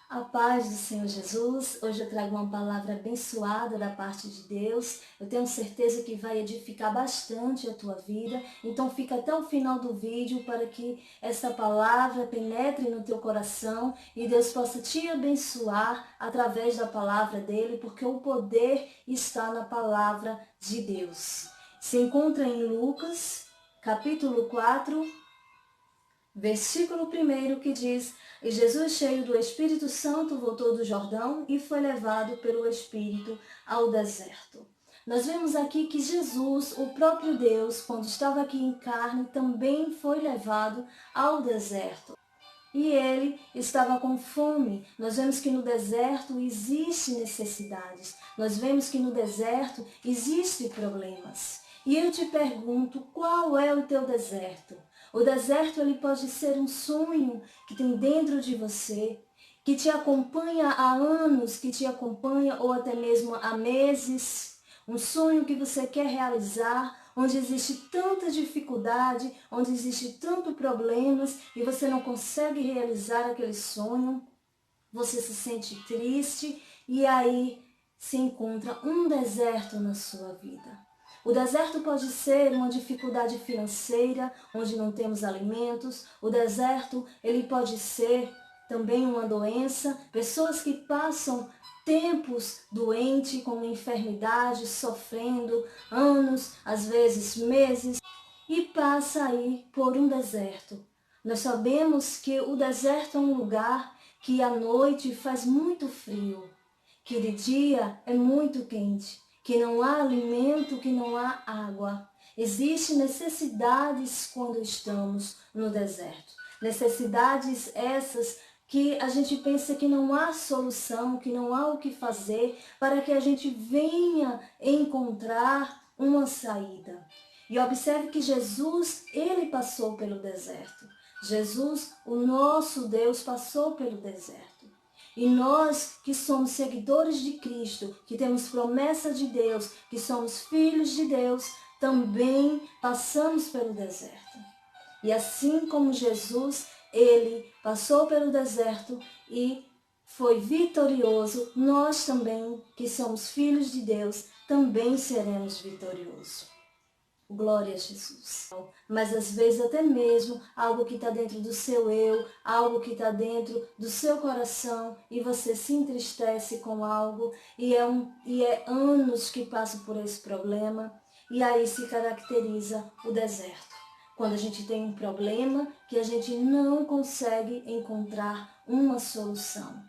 A paz do Senhor Jesus. Hoje eu trago uma palavra abençoada da parte de Deus. Eu tenho certeza que vai edificar bastante a tua vida. Então fica até o final do vídeo para que essa palavra penetre no teu coração e Deus possa te abençoar através da palavra dele, porque o poder está na palavra de Deus. Se encontra em Lucas, capítulo 4, versículo 1, que diz: E Jesus, cheio do Espírito Santo, voltou do Jordão e foi levado pelo Espírito ao deserto. Nós vemos aqui que Jesus, o próprio Deus, quando estava aqui em carne, também foi levado ao deserto. E ele estava com fome. Nós vemos que no deserto existe necessidades. Nós vemos que no deserto existem problemas. E eu te pergunto, qual é o teu deserto? O deserto ele pode ser um sonho que tem dentro de você, que te acompanha há anos, que te acompanha ou até mesmo há meses. Um sonho que você quer realizar, onde existe tanta dificuldade, onde existe tanto problemas e você não consegue realizar aquele sonho. Você se sente triste e aí se encontra um deserto na sua vida. O deserto pode ser uma dificuldade financeira, onde não temos alimentos. O deserto, ele pode ser também uma doença. Pessoas que passam tempos doentes, com enfermidade, sofrendo anos, às vezes meses, e passa aí por um deserto. Nós sabemos que o deserto é um lugar que à noite faz muito frio, que de dia é muito quente, que não há alimento, que não há água. Existem necessidades quando estamos no deserto. Necessidades essas que a gente pensa que não há solução, que não há o que fazer para que a gente venha encontrar uma saída. E observe que Jesus, ele passou pelo deserto. Jesus, o nosso Deus, passou pelo deserto. E nós que somos seguidores de Cristo, que temos promessa de Deus, que somos filhos de Deus, também passamos pelo deserto. E assim como Jesus, ele passou pelo deserto e foi vitorioso, nós também, que somos filhos de Deus, também seremos vitoriosos. Glória a Jesus. Mas às vezes até mesmo algo que está dentro do seu eu, algo que está dentro do seu coração e você se entristece com algo e é anos que passam por esse problema e aí se caracteriza o deserto. Quando a gente tem um problema que a gente não consegue encontrar uma solução.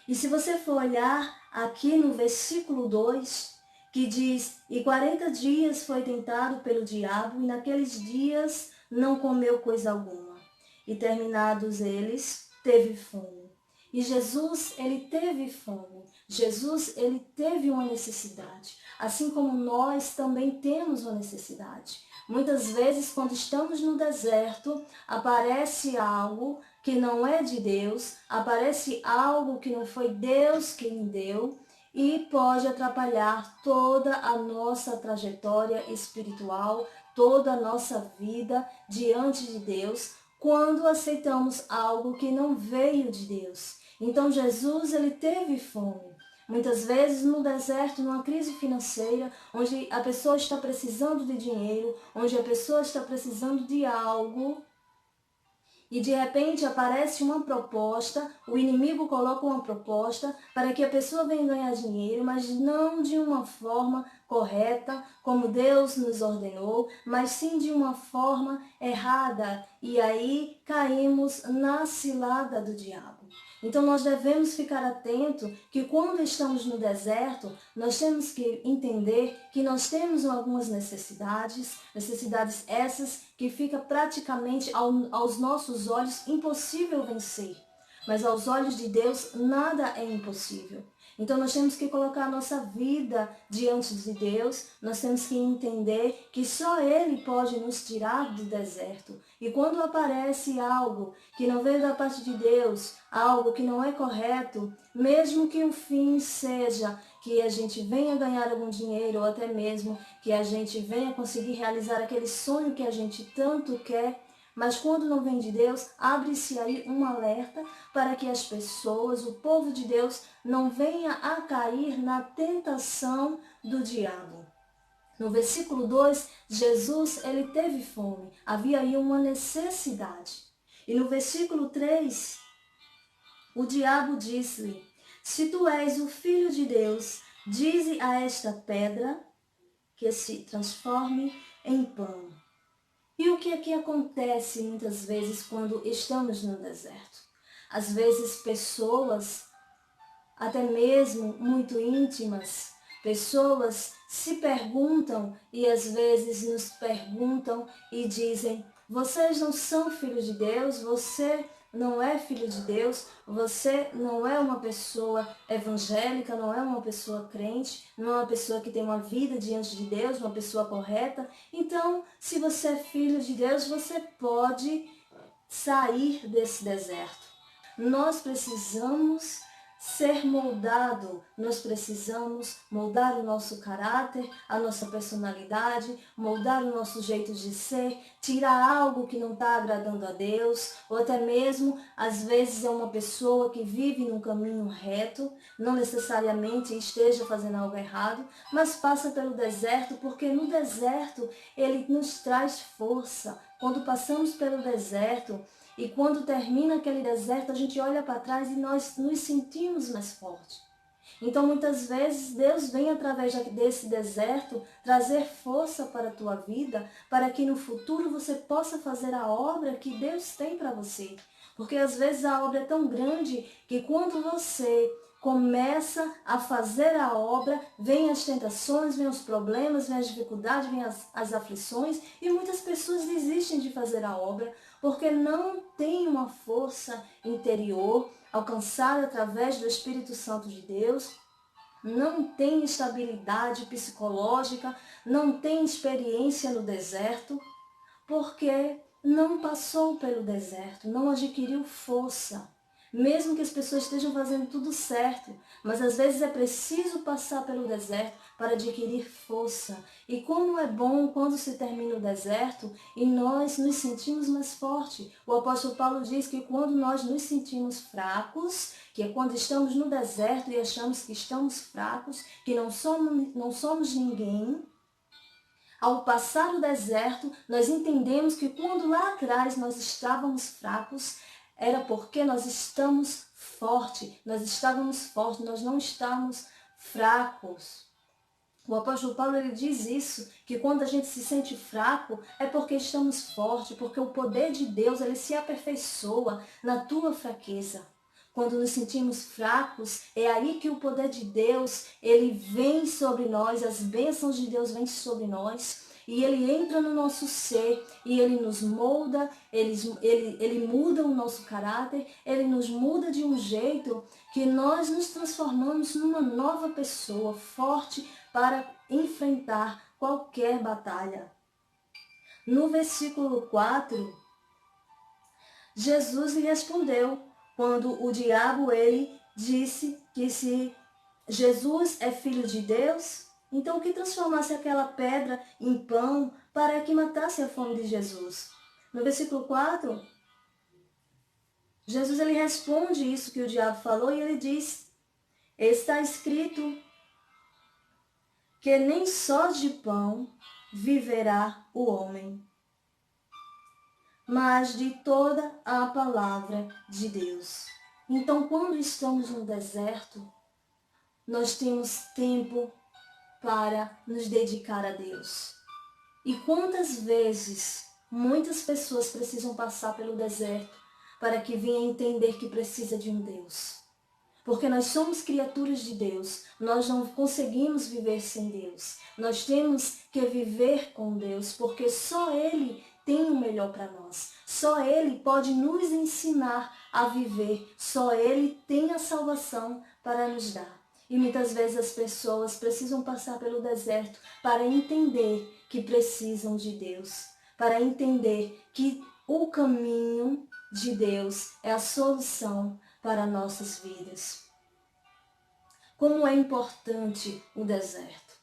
E se você for olhar aqui no versículo 2, que diz: E 40 dias foi tentado pelo diabo, e naqueles dias não comeu coisa alguma. E terminados eles, teve fome. E Jesus, ele teve fome. Jesus, ele teve uma necessidade. Assim como nós também temos uma necessidade. Muitas vezes, quando estamos no deserto, aparece algo que não é de Deus, aparece algo que não foi Deus quem deu, e pode atrapalhar toda a nossa trajetória espiritual, toda a nossa vida diante de Deus, quando aceitamos algo que não veio de Deus. Então Jesus, ele teve fome. Muitas vezes no deserto, numa crise financeira, onde a pessoa está precisando de dinheiro, onde a pessoa está precisando de algo, e de repente aparece uma proposta, o inimigo coloca uma proposta para que a pessoa venha ganhar dinheiro, mas não de uma forma correta, como Deus nos ordenou, mas sim de uma forma errada. E aí caímos na cilada do diabo. Então nós devemos ficar atentos que quando estamos no deserto, nós temos que entender que nós temos algumas necessidades essas que fica praticamente aos nossos olhos impossível vencer. Mas aos olhos de Deus nada é impossível. Então nós temos que colocar a nossa vida diante de Deus, nós temos que entender que só Ele pode nos tirar do deserto. E quando aparece algo que não veio da parte de Deus, algo que não é correto, mesmo que o fim seja que a gente venha ganhar algum dinheiro ou até mesmo que a gente venha conseguir realizar aquele sonho que a gente tanto quer, Mas quando não vem de Deus, abre-se aí um alerta para que as pessoas, o povo de Deus, não venha a cair na tentação do diabo. No versículo 2, Jesus, ele teve fome. Havia aí uma necessidade. E no versículo 3, o diabo disse-lhe: se tu és o Filho de Deus, dize a esta pedra que se transforme em pão. E o que é que acontece muitas vezes quando estamos no deserto? Às vezes pessoas, até mesmo muito íntimas, pessoas se perguntam e às vezes nos perguntam e dizem: vocês não são filhos de Deus, você não é filho de Deus, você não é uma pessoa evangélica, não é uma pessoa crente, não é uma pessoa que tem uma vida diante de Deus, uma pessoa correta. Então, se você é filho de Deus, você pode sair desse deserto. Nós precisamos ser moldado, nós precisamos moldar o nosso caráter, a nossa personalidade, moldar o nosso jeito de ser, tirar algo que não está agradando a Deus, ou até mesmo, às vezes é uma pessoa que vive num caminho reto, não necessariamente esteja fazendo algo errado, mas passa pelo deserto, porque no deserto ele nos traz força. Quando passamos pelo deserto, e quando termina aquele deserto, a gente olha para trás e nós nos sentimos mais fortes. Então, muitas vezes, Deus vem através desse deserto trazer força para a tua vida, para que no futuro você possa fazer a obra que Deus tem para você. Porque às vezes a obra é tão grande que quando você começa a fazer a obra, vem as tentações, vem os problemas, vem as dificuldades, vem as aflições, e muitas pessoas desistem de fazer a obra porque não tem uma força interior alcançada através do Espírito Santo de Deus, não tem estabilidade psicológica, não tem experiência no deserto, porque não passou pelo deserto, não adquiriu força. Mesmo que as pessoas estejam fazendo tudo certo, mas às vezes é preciso passar pelo deserto para adquirir força. E como é bom quando se termina o deserto e nós nos sentimos mais fortes. O apóstolo Paulo diz que quando nós nos sentimos fracos, que é quando estamos no deserto e achamos que estamos fracos, que não somos ninguém, ao passar o deserto, nós entendemos que quando lá atrás nós estávamos fracos, era porque nós estamos fortes, nós não estamos fracos. O apóstolo Paulo ele diz isso, que quando a gente se sente fraco é porque estamos fortes, porque o poder de Deus ele se aperfeiçoa na tua fraqueza. Quando nos sentimos fracos, é aí que o poder de Deus ele vem sobre nós, as bênçãos de Deus vêm sobre nós. E ele entra no nosso ser e ele nos molda, ele muda o nosso caráter, ele nos muda de um jeito que nós nos transformamos numa nova pessoa forte para enfrentar qualquer batalha. No versículo 4, Jesus lhe respondeu, quando o diabo ele disse que se Jesus é filho de Deus, então que transformasse aquela pedra em pão para que matasse a fome de Jesus. No versículo 4, Jesus ele responde isso que o diabo falou e ele diz: está escrito que nem só de pão viverá o homem, mas de toda a palavra de Deus. Então, quando estamos no deserto, nós temos tempo para nos dedicar a Deus. E quantas vezes muitas pessoas precisam passar pelo deserto para que venham entender que precisa de um Deus. Porque nós somos criaturas de Deus, nós não conseguimos viver sem Deus. Nós temos que viver com Deus, porque só Ele tem o melhor para nós. Só Ele pode nos ensinar a viver. Só Ele tem a salvação para nos dar. E muitas vezes as pessoas precisam passar pelo deserto para entender que precisam de Deus. Para entender que o caminho de Deus é a solução para nossas vidas. Como é importante o deserto.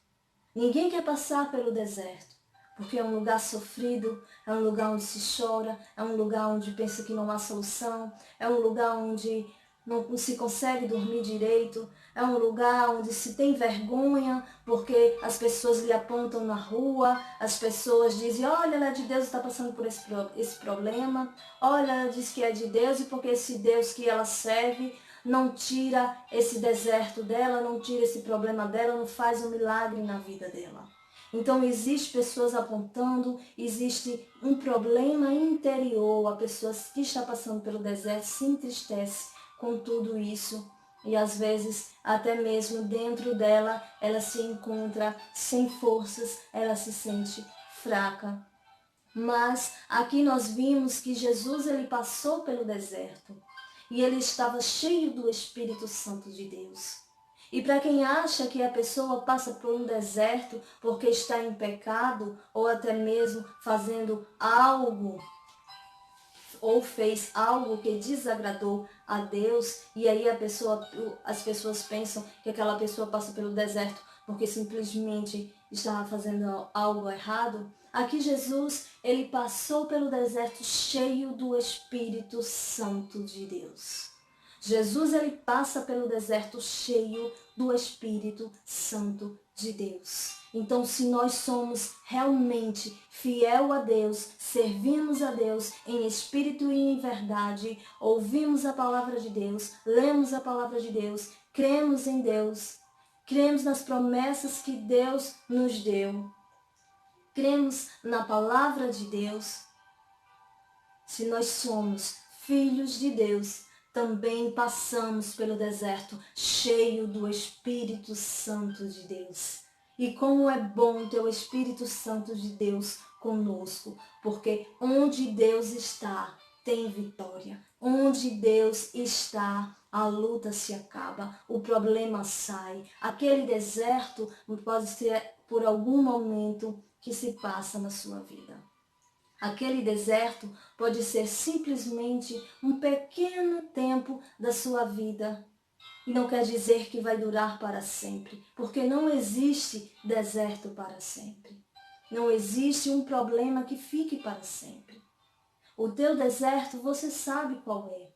Ninguém quer passar pelo deserto, porque é um lugar sofrido, é um lugar onde se chora, é um lugar onde pensa que não há solução, é um lugar onde não se consegue dormir direito, é um lugar onde se tem vergonha, porque as pessoas lhe apontam na rua, as pessoas dizem, olha, ela é de Deus, está passando por esse problema, olha, ela diz que é de Deus, e porque esse Deus que ela serve não tira esse deserto dela, não tira esse problema dela, não faz um milagre na vida dela. Então, existe pessoas apontando, existe um problema interior, a pessoa que está passando pelo deserto se entristece com tudo isso e às vezes até mesmo dentro dela ela se encontra sem forças, ela se sente fraca. Mas aqui nós vimos que Jesus ele passou pelo deserto e ele estava cheio do Espírito Santo de Deus. E para quem acha que a pessoa passa por um deserto porque está em pecado ou até mesmo fazendo algo ou fez algo que desagradou a Deus, e aí as pessoas pensam que aquela pessoa passa pelo deserto porque simplesmente estava fazendo algo errado. Aqui Jesus, ele passou pelo deserto cheio do Espírito Santo de Deus. Jesus, ele passa pelo deserto cheio do Espírito Santo de Deus. Então, se nós somos realmente fiel a Deus, servimos a Deus em espírito e em verdade, ouvimos a palavra de Deus, lemos a palavra de Deus, cremos em Deus, cremos nas promessas que Deus nos deu, cremos na palavra de Deus, se nós somos filhos de Deus, também passamos pelo deserto cheio do Espírito Santo de Deus. E como é bom ter o Espírito Santo de Deus conosco, porque onde Deus está, tem vitória. Onde Deus está, a luta se acaba, o problema sai. Aquele deserto pode ser por algum momento que se passa na sua vida. Aquele deserto pode ser simplesmente um pequeno tempo da sua vida. E não quer dizer que vai durar para sempre, porque não existe deserto para sempre. Não existe um problema que fique para sempre. O teu deserto, você sabe qual é.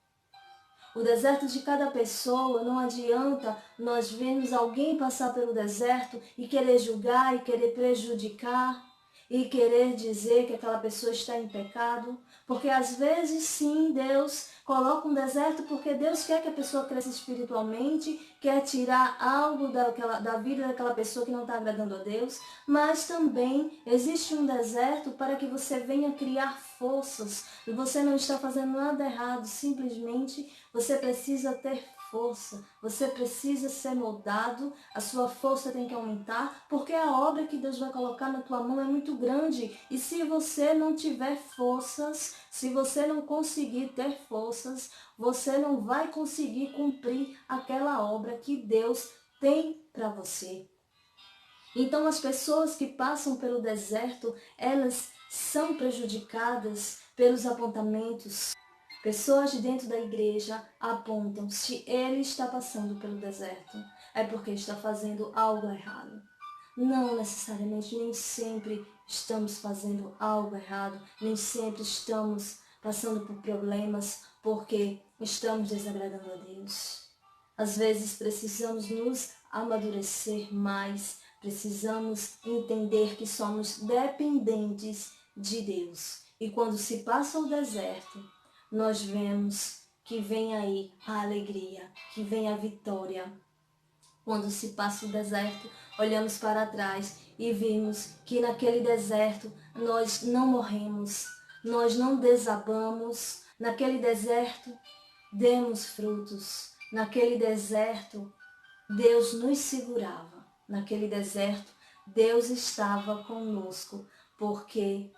O deserto de cada pessoa, não adianta nós vermos alguém passar pelo deserto e querer julgar e querer prejudicar e querer dizer que aquela pessoa está em pecado, porque às vezes sim, Deus coloca um deserto porque Deus quer que a pessoa cresça espiritualmente, quer tirar algo da vida daquela pessoa que não está agradando a Deus, mas também existe um deserto para que você venha criar forças. Você não está fazendo nada errado, simplesmente você precisa ter força, você precisa ser moldado, a sua força tem que aumentar, porque a obra que Deus vai colocar na tua mão é muito grande. E se você não tiver forças, se você não conseguir ter forças, você não vai conseguir cumprir aquela obra que Deus tem para você. Então as pessoas que passam pelo deserto, elas são prejudicadas pelos apontamentos. Pessoas de dentro da igreja apontam se ele está passando pelo deserto, é porque está fazendo algo errado. Não necessariamente, nem sempre estamos fazendo algo errado, nem sempre estamos passando por problemas porque estamos desagradando a Deus. Às vezes precisamos nos amadurecer mais, precisamos entender que somos dependentes de Deus. E quando se passa o deserto, nós vemos que vem aí a alegria, que vem a vitória. Quando se passa o deserto, olhamos para trás e vimos que naquele deserto nós não morremos, nós não desabamos, naquele deserto demos frutos, naquele deserto Deus nos segurava, naquele deserto Deus estava conosco, porque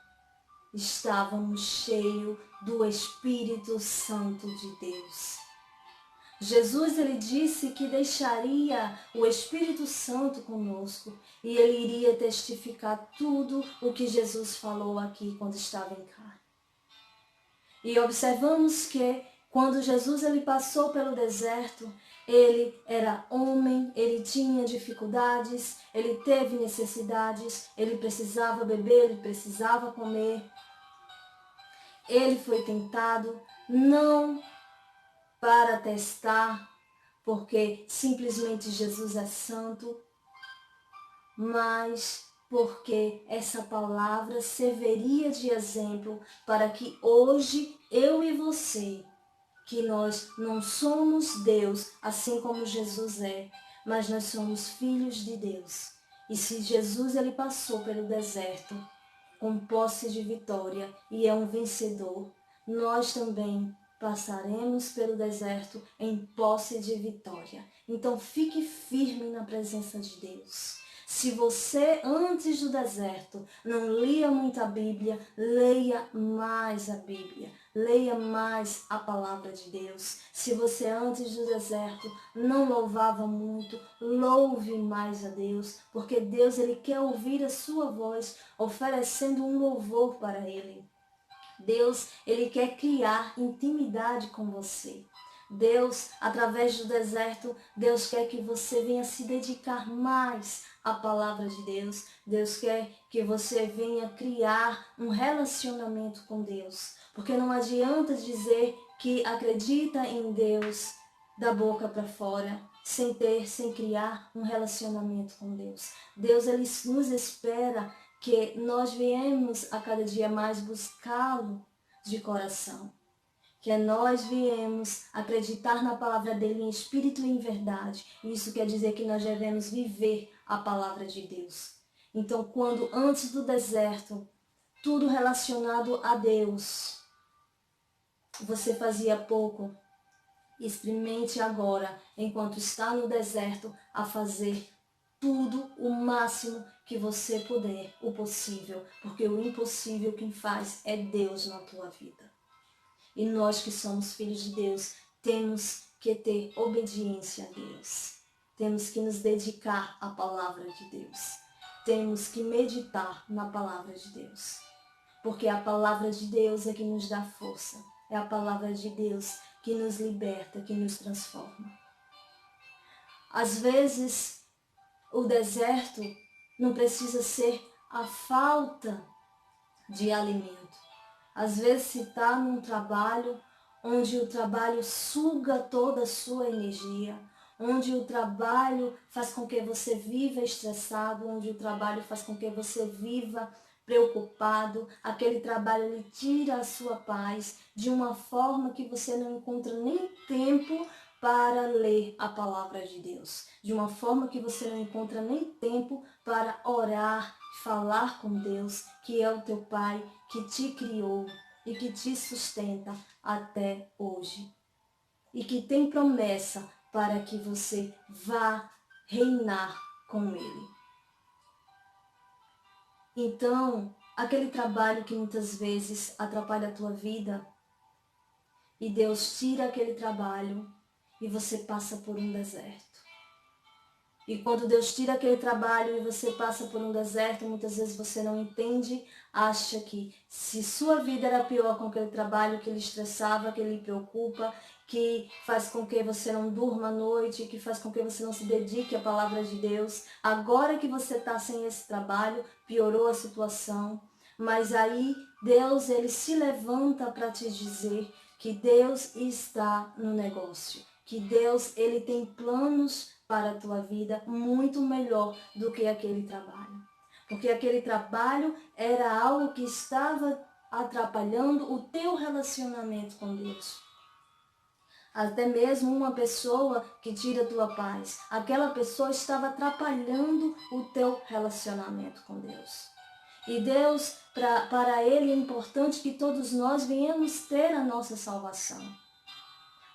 estávamos cheios do Espírito Santo de Deus. Jesus, ele disse que deixaria o Espírito Santo conosco e ele iria testificar tudo o que Jesus falou aqui quando estava em carne. E observamos que Quando Jesus ele passou pelo deserto, ele era homem, ele tinha dificuldades, ele teve necessidades, ele precisava beber, ele precisava comer. Ele foi tentado não para testar, porque simplesmente Jesus é santo, mas porque essa palavra serviria de exemplo para que hoje eu e você, que nós não somos Deus, assim como Jesus é, mas nós somos filhos de Deus. E se Jesus ele passou pelo deserto com posse de vitória e é um vencedor, nós também passaremos pelo deserto em posse de vitória. Então fique firme na presença de Deus. Se você, antes do deserto, não lia muito a Bíblia, leia mais a Bíblia. Leia mais a palavra de Deus. Se você, antes do deserto, não louvava muito, louve mais a Deus, porque Deus ele quer ouvir a sua voz, oferecendo um louvor para Ele. Deus, ele quer criar intimidade com você. Deus, através do deserto, Deus quer que você venha se dedicar mais à palavra de Deus. Deus quer que você venha criar um relacionamento com Deus. Porque não adianta dizer que acredita em Deus da boca para fora, sem criar um relacionamento com Deus. Deus, ele nos espera que nós viemos a cada dia mais buscá-lo de coração. Que nós viemos acreditar na palavra dele em espírito e em verdade. Isso quer dizer que nós devemos viver a palavra de Deus. Então, quando antes do deserto, tudo relacionado a Deus, você fazia pouco, experimente agora, enquanto está no deserto, a fazer tudo o máximo que você puder, o possível, porque o impossível quem faz é Deus na tua vida. E nós que somos filhos de Deus, temos que ter obediência a Deus. Temos que nos dedicar à palavra de Deus. Temos que meditar na palavra de Deus. Porque a palavra de Deus é que nos dá força. É a palavra de Deus que nos liberta, que nos transforma. Às vezes, o deserto não precisa ser a falta de alimento. Às vezes se está num trabalho onde o trabalho suga toda a sua energia, onde o trabalho faz com que você viva estressado, onde o trabalho faz com que você viva preocupado, aquele trabalho ele tira a sua paz de uma forma que você não encontra nem tempo para ler a palavra de Deus, de uma forma que você não encontra nem tempo para orar, falar com Deus, que é o teu Pai, que te criou e que te sustenta até hoje. E que tem promessa para que você vá reinar com Ele. Então, aquele trabalho que muitas vezes atrapalha a tua vida, e Deus tira aquele trabalho e você passa por um deserto. E quando Deus tira aquele trabalho e você passa por um deserto, muitas vezes você não entende, acha que se sua vida era pior com aquele trabalho que lhe estressava, que lhe preocupa, que faz com que você não durma à noite, que faz com que você não se dedique à palavra de Deus, agora que você está sem esse trabalho, piorou a situação. Mas aí Deus ele se levanta para te dizer que Deus está no negócio, que Deus ele tem planos para a tua vida muito melhor do que aquele trabalho. Porque aquele trabalho era algo que estava atrapalhando o teu relacionamento com Deus. Até mesmo uma pessoa que tira a tua paz, aquela pessoa estava atrapalhando o teu relacionamento com Deus. E Deus, para Ele é importante que todos nós venhamos ter a nossa salvação.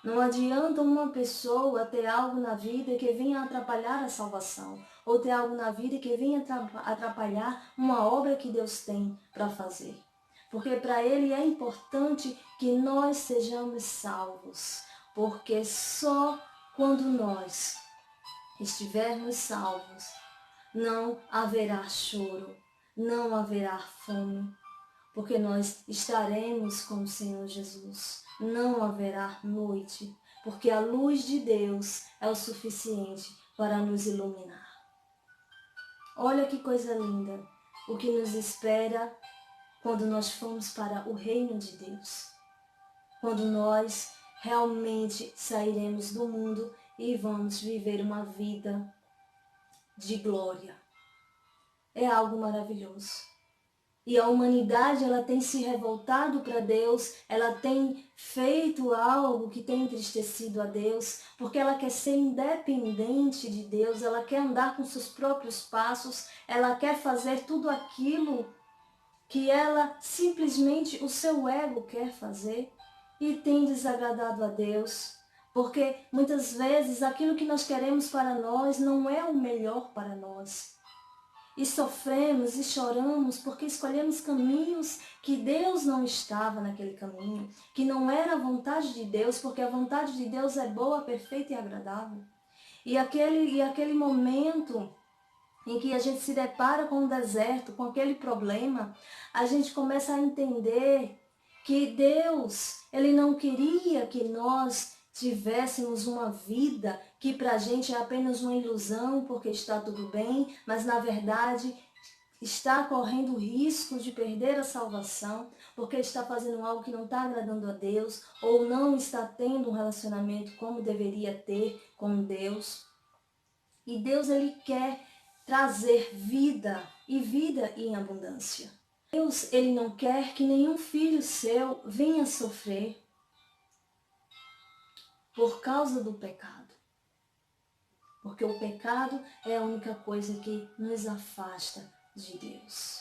Não adianta uma pessoa ter algo na vida que venha atrapalhar a salvação, ou ter algo na vida que venha atrapalhar uma obra que Deus tem para fazer. Porque para Ele é importante que nós sejamos salvos, porque só quando nós estivermos salvos, não haverá choro, não haverá fome, porque nós estaremos com o Senhor Jesus. Não haverá noite, porque a luz de Deus é o suficiente para nos iluminar. Olha que coisa linda, o que nos espera quando nós formos para o reino de Deus. Quando nós realmente sairemos do mundo e vamos viver uma vida de glória. É algo maravilhoso. E a humanidade, ela tem se revoltado para Deus, ela tem feito algo que tem entristecido a Deus, porque ela quer ser independente de Deus, ela quer andar com seus próprios passos, ela quer fazer tudo aquilo que ela simplesmente, o seu ego quer fazer, e tem desagradado a Deus, porque muitas vezes aquilo que nós queremos para nós não é o melhor para nós. E sofremos e choramos porque escolhemos caminhos que Deus não estava naquele caminho, que não era a vontade de Deus, porque a vontade de Deus é boa, perfeita e agradável. E aquele momento em que a gente se depara com o deserto, com aquele problema, a gente começa a entender que Deus, Ele não queria que nós tivéssemos uma vida que para a gente é apenas uma ilusão, porque está tudo bem, mas na verdade está correndo o risco de perder a salvação, porque está fazendo algo que não está agradando a Deus, ou não está tendo um relacionamento como deveria ter com Deus. E Deus, Ele quer trazer vida, e vida em abundância. Deus, Ele não quer que nenhum filho seu venha sofrer por causa do pecado. Porque o pecado é a única coisa que nos afasta de Deus.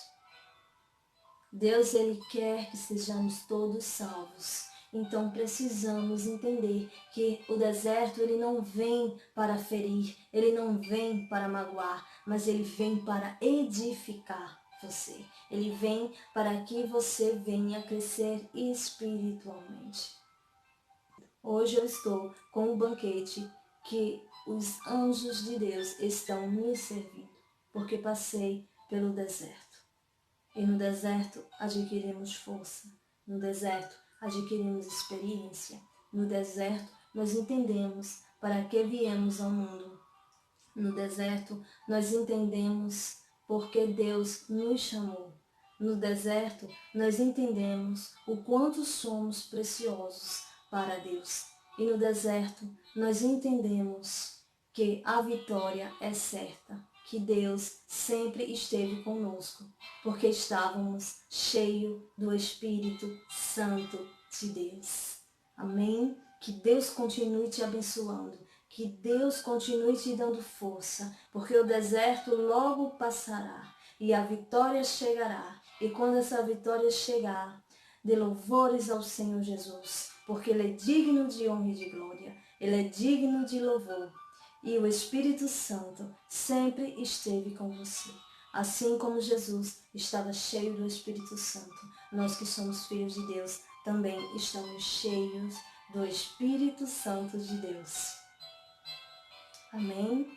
Deus, Ele quer que sejamos todos salvos. Então precisamos entender que o deserto, ele não vem para ferir, ele não vem para magoar, mas ele vem para edificar você. Ele vem para que você venha crescer espiritualmente. Hoje eu estou com um banquete que os anjos de Deus estão me servindo, porque passei pelo deserto. E no deserto adquirimos força, no deserto adquirimos experiência, no deserto nós entendemos para que viemos ao mundo. No deserto nós entendemos porque Deus nos chamou. No deserto nós entendemos o quanto somos preciosos para Deus. E no deserto nós entendemos que a vitória é certa, que Deus sempre esteve conosco, porque estávamos cheios do Espírito Santo de Deus. Amém? Que Deus continue te abençoando, que Deus continue te dando força, porque o deserto logo passará e a vitória chegará. E quando essa vitória chegar, dê louvores ao Senhor Jesus, porque Ele é digno de honra e de glória, Ele é digno de louvor. E o Espírito Santo sempre esteve com você. Assim como Jesus estava cheio do Espírito Santo, nós que somos filhos de Deus também estamos cheios do Espírito Santo de Deus. Amém?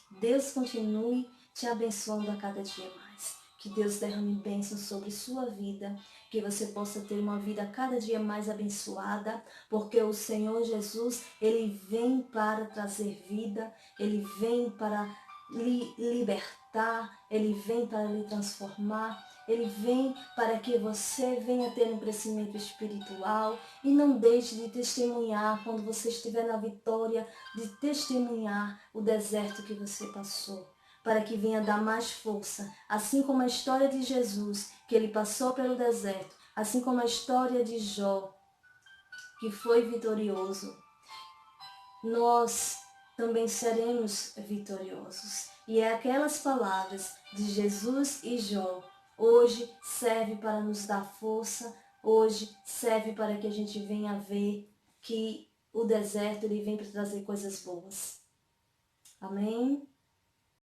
Que Deus continue te abençoando a cada dia mais. Que Deus derrame bênçãos sobre sua vida, que você possa ter uma vida cada dia mais abençoada, porque o Senhor Jesus, Ele vem para trazer vida, Ele vem para lhe libertar, Ele vem para lhe transformar, Ele vem para que você venha ter um crescimento espiritual e não deixe de testemunhar quando você estiver na vitória, de testemunhar o deserto que você passou, para que venha dar mais força, assim como a história de Jesus, que ele passou pelo deserto, assim como a história de Jó, que foi vitorioso. Nós também seremos vitoriosos. E é aquelas palavras de Jesus e Jó, hoje serve para nos dar força, hoje serve para que a gente venha ver que o deserto ele vem para trazer coisas boas. Amém?